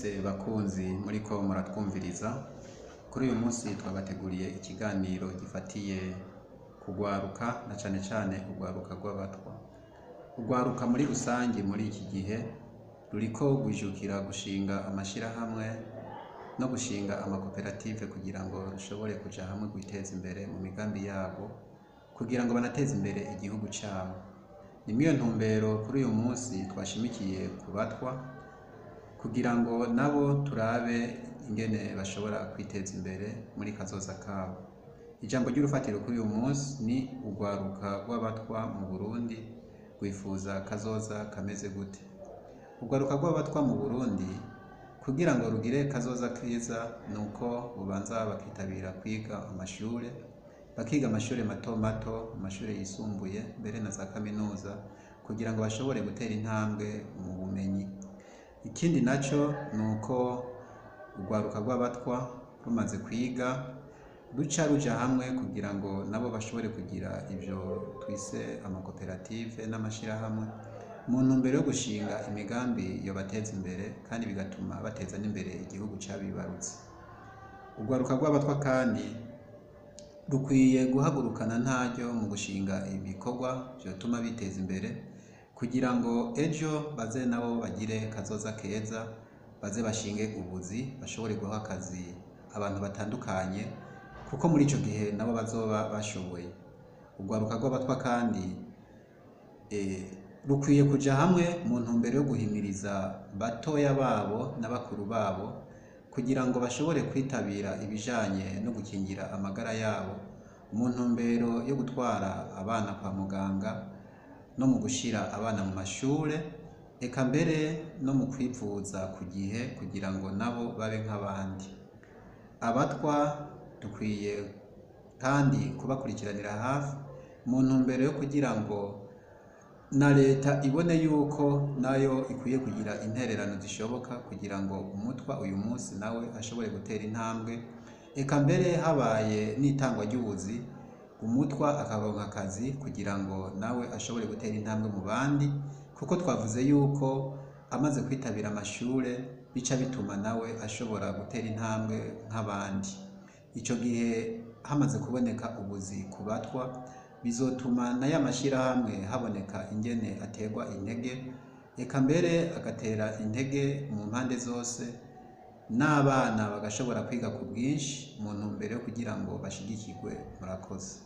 mwese bakunzi muriko muratwumviriza. Kuri uyu munsi twabateguriye ikiganiro gifatiye kugwaruka na cane cane kugwaruka rw'abatwa. Kugwaruka muri rusange muri iki gihe ruriko gwijukira gushinga amashirahamwe no gushinga amakoperative kugira ngo rushobore kuja hamwe kwiteza imbere mu migambi yabo kugira ngo banateze imbere igihugu cabo. Nimwiyo ntumbero kuri uyu munsi twashimikiye ku batwa kugira ngo nabo turabe ingene bashobora kwiteza imbere muri kazoza kabo. Ijambo ry'urufatiro kuri uyu munsi ni urwaruka rw'abatwa mu Burundi rwifuza kazoza kameze gute. Urwaruka rw'abatwa mu Burundi kugira ngo rugire kazoza keza nuko bubanza bakitabira kwiga amashure, bakiga amashure mato mato, amashure yisumbuye mbere na za kaminuza kugira ngo bashobore gutera intambwe mu bumenyi. Ikindi naco nuko urwaruka rw'abatwa rumaze kwiga ruca ruja hamwe kugira ngo nabo bashobore kugira ivyo twise amakoperative n'amashirahamwe mu ntumbero yo gushinga imigambi yobateza imbere kandi bigatuma bateza n'imbere igihugu cabibarutse. Urwaruka rw'abatwa kandi rukwiye guhagurukana ntaryo mu gushinga ibikorwa vyotuma biteza imbere kugira ngo ejo baze nabo bagire kazoza keza, baze bashinge ubuzi, bashobore guha akazi abantu batandukanye kuko muri ico gihe nabo bazoba bashoboye. Urwaruka rw'abatwa kandi rukwiye kuja hamwe mu ntumbero yo guhimiriza batoya babo n'abakuru babo kugira ngo bashobore kwitabira ibijanye no gukingira amagara yabo mu ntumbero yo gutwara abana kwa muganga no mu gushira abana mu mashure, eka mbere no mu kwivuza ku gihe kugira ngo nabo babe nk'abandi. Abatwa dukwiye kandi kubakurikiranira hafi mu ntumbero yo kugira ngo na leta ibone yuko nayo ikwiye kugira intererano zishoboka kugira ngo umutwa uyu munsi nawe ashobore gutera intambwe, eka mbere habaye n'itangwa ry'ubuzi umutwa akaronka akazi kugira ngo nawe ashobore gutera intambwe mu bandi kuko twavuze yuko amaze kwitabira amashure bica bituma nawe ashobora gutera intambwe nk'abandi. Ico gihe hamaze kuboneka ubuzi ku batwa bizotuma na y'amashirahamwe haboneka ingene aterwa intege, eka mbere agatera intege mu mpande zose n'abana bagashobora kwiga ku bwinshi mu ntumbero yo kugira ngo bashigikirwe. Murakoze.